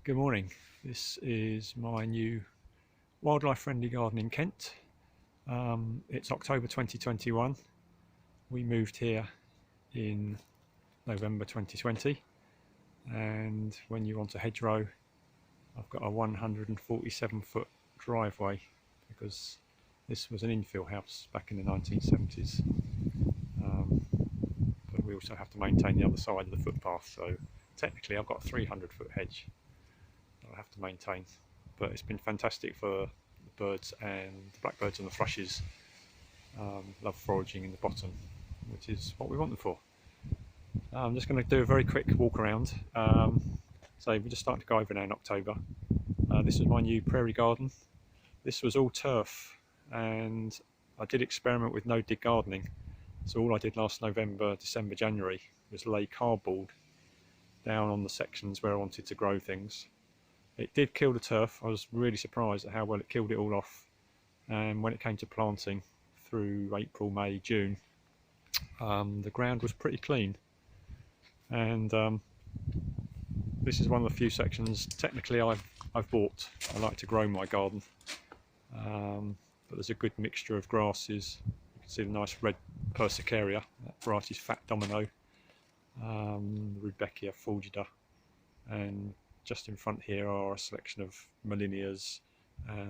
Good morning. This is my new wildlife friendly garden in Kent. It's October 2021. We moved here in November 2020, and when you're onto hedgerow, I've got a 147-foot driveway because this was an infill house back in the 1970s. But we also have to maintain the other side of the footpath, so technically I've got a 300-foot hedge I have to maintain, but it's been fantastic for the birds, and the blackbirds and the thrushes love foraging in the bottom, which is what we want them for. I'm just going to do a very quick walk around. So we're just starting to go over now in October. This is my new prairie garden. This was all turf, and I did experiment with no dig gardening. So all I did last November, December, January was lay cardboard down on the sections where I wanted to grow things. It did kill the turf. I was really surprised at how well it killed it all off. And when it came to planting through April, May, June, the ground was pretty clean. And this is one of the few sections technically I've bought. I like to grow my garden, but there's a good mixture of grasses. You can see the nice red Persicaria, that variety's Fat Domino, Rudbeckia fulgida, and just in front here are a selection of Molinias,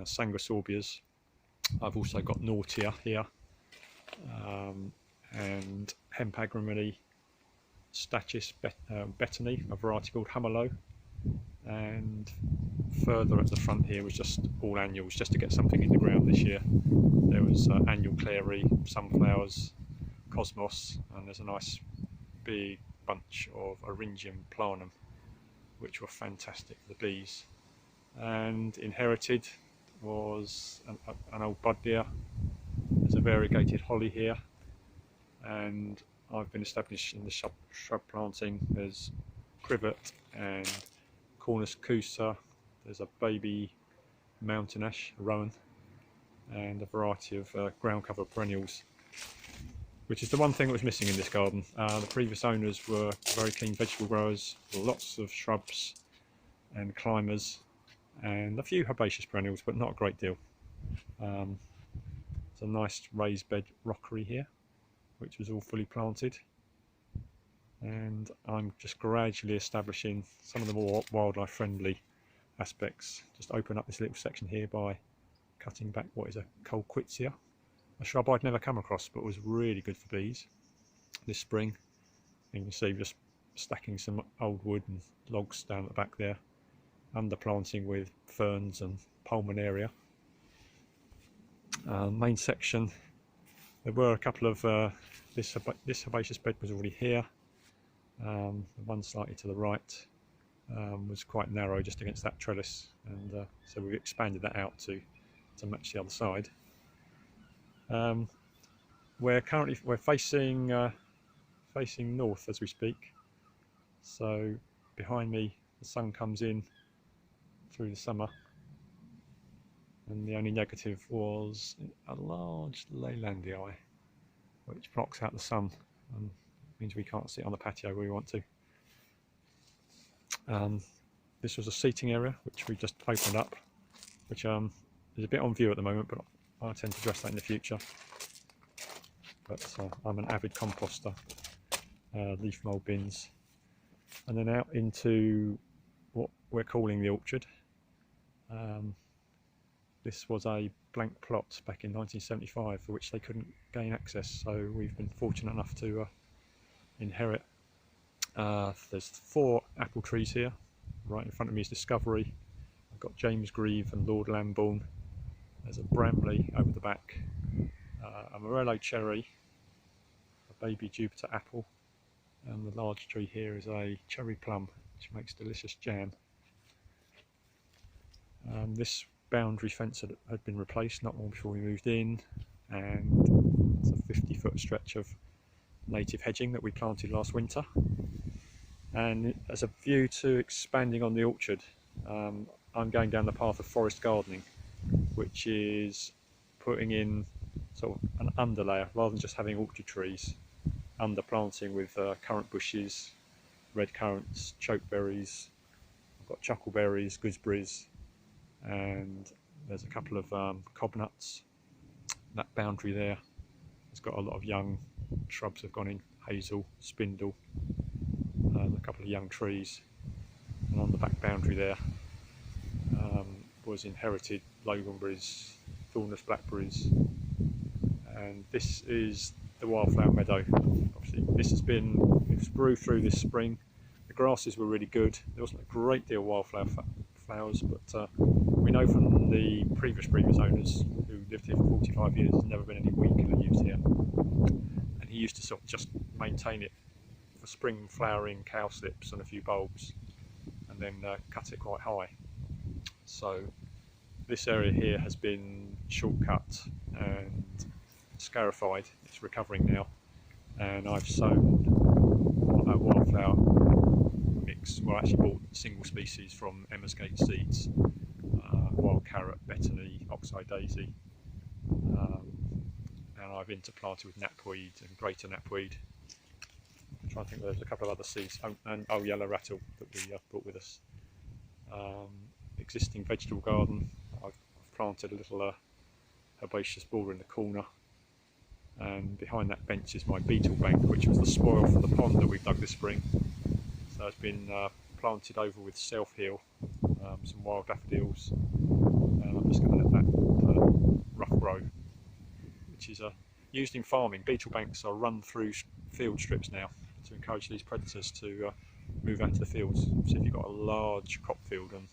Sanguisorbias. I've also got Nautia here, and Hemp Agrimony, Stachys Bettany, a variety called Hummerlow, and further at the front here was just all annuals, just to get something in the ground this year. There was annual clary, sunflowers, cosmos, and there's a nice big bunch of Eryngium planum, which were fantastic for the bees. And inherited was an old bud deer. There's a variegated holly here, and I've been established in the shrub planting. There's privet and Cornus cusa. There's a baby mountain ash, a rowan, and a variety of ground cover perennials, which is the one thing that was missing in this garden. The previous owners were very keen vegetable growers, lots of shrubs and climbers, and a few herbaceous perennials, but not a great deal. It's a nice raised bed rockery here, which was all fully planted, and I'm just gradually establishing some of the more wildlife friendly aspects. Just open up this little section here by cutting back what is a Colquitzia, a shrub I'd never come across but was really good for bees this spring. You can see just stacking some old wood and logs down at the back there, underplanting with ferns and pulmonaria. Main section, there were a couple of this herbaceous bed was already here. The one slightly to the right was quite narrow just against that trellis, and so we've expanded that out to match the other side. We're facing north as we speak, so behind me the sun comes in through the summer, and the only negative was a large Leylandii which blocks out the sun and means we can't sit on the patio where we want to. This was a seating area which we just opened up, which is a bit on view at the moment, but I tend to address that in the future. But I'm an avid composter, leaf mould bins, and then out into what we're calling the orchard. This was a blank plot back in 1975 for which they couldn't gain access, so we've been fortunate enough to inherit. There's 4 apple trees here. Right in front of me is Discovery. I've got James Grieve and Lord Lambourne. There's a Bramley over the back, a Morello cherry, a baby Jupiter apple, and the large tree here is a cherry plum, which makes delicious jam. This boundary fence had been replaced not long before we moved in, and it's a 50-foot stretch of native hedging that we planted last winter. And as a view to expanding on the orchard, I'm going down the path of forest gardening, which is putting in sort of an underlayer rather than just having orchard trees, underplanting with currant bushes, red currants, chokeberries, I've got chuckleberries, gooseberries, and there's a couple of cobnuts. That boundary there has got a lot of young shrubs have gone in, hazel, spindle, a couple of young trees. And on the back boundary there was inherited loganberries, thornless blackberries, and this is the wildflower meadow. Obviously it's grew through this spring. The grasses were really good. There wasn't a great deal of wildflower flowers, but we know from the previous owners who lived here for 45 years there's never been any weed killer used here, and he used to sort of just maintain it for spring flowering cowslips and a few bulbs, and then cut it quite high. So this area here has been shortcut and scarified. It's recovering now, and I've sown a wildflower mix. Well, I actually bought single species from Emmersgate Seeds, wild carrot, betony, oxeye daisy, and I've interplanted with knapweed and greater knapweed. I'm trying to think, there's a couple of other seeds, and yellow rattle that we brought with us. Existing vegetable garden, I've planted a little herbaceous border in the corner, and behind that bench is my beetle bank, which was the spoil from the pond that we've dug this spring. So it's been planted over with self-heal, some wild daffodils, and I'm just going to let that rough grow, which is used in farming. Beetle banks are run through field strips now to encourage these predators to move out to the fields. So if you've got a large crop field and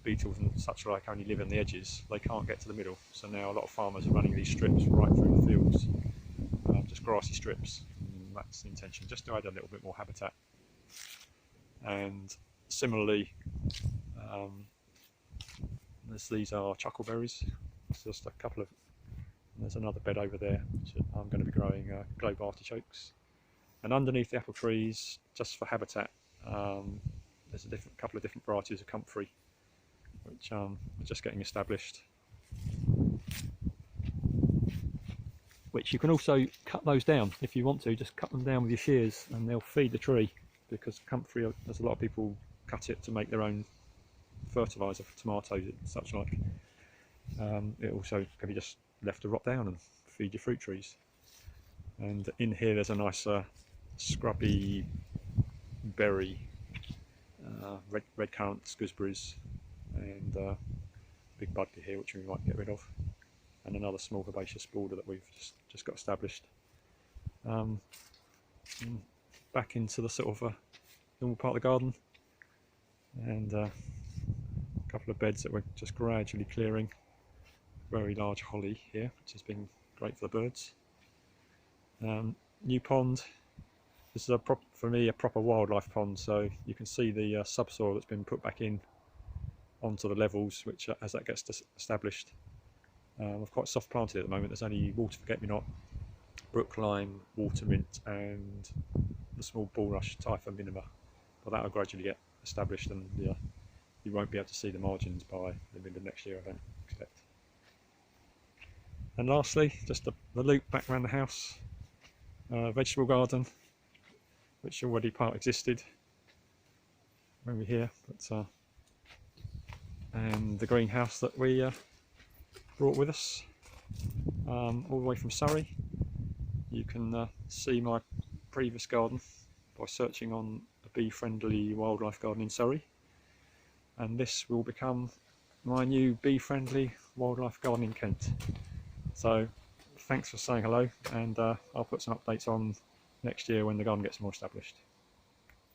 beetles and such like only live in the edges, they can't get to the middle. So now a lot of farmers are running these strips right through the fields, just grassy strips. And that's the intention, just to add a little bit more habitat. And similarly, these are chuckleberries. It's just a couple of, there's another bed over there which I'm going to be growing globe artichokes. And underneath the apple trees, just for habitat, there's a couple of different varieties of comfrey, which are just getting established. Which you can also cut those down if you want to, just cut them down with your shears and they'll feed the tree, because comfrey, there's a lot of people cut it to make their own fertiliser for tomatoes and such like. It also can be just left to rot down and feed your fruit trees. And in here there's a nice scrubby berry, red currants, gooseberries, and big budgie here which we might get rid of, and another small herbaceous border that we've just got established. Back into the sort of normal part of the garden, and a couple of beds that we're just gradually clearing. Very large holly here, which has been great for the birds. New pond. This is for me a proper wildlife pond, so you can see the subsoil that's been put back in onto the levels, which as that gets established. I've quite soft planted at the moment. There's only water forget-me-not, brook lime, water mint, and the small bulrush Typha minima, but that will gradually get established, and you won't be able to see the margins by the middle of next year, I don't expect. And lastly, just the loop back around the house, vegetable garden, which already part existed when we were here, but and the greenhouse that we brought with us all the way from Surrey. You can see my previous garden by searching on a bee-friendly wildlife garden in Surrey, and this will become my new bee-friendly wildlife garden in Kent. So thanks for saying hello, and I'll put some updates on next year when the garden gets more established.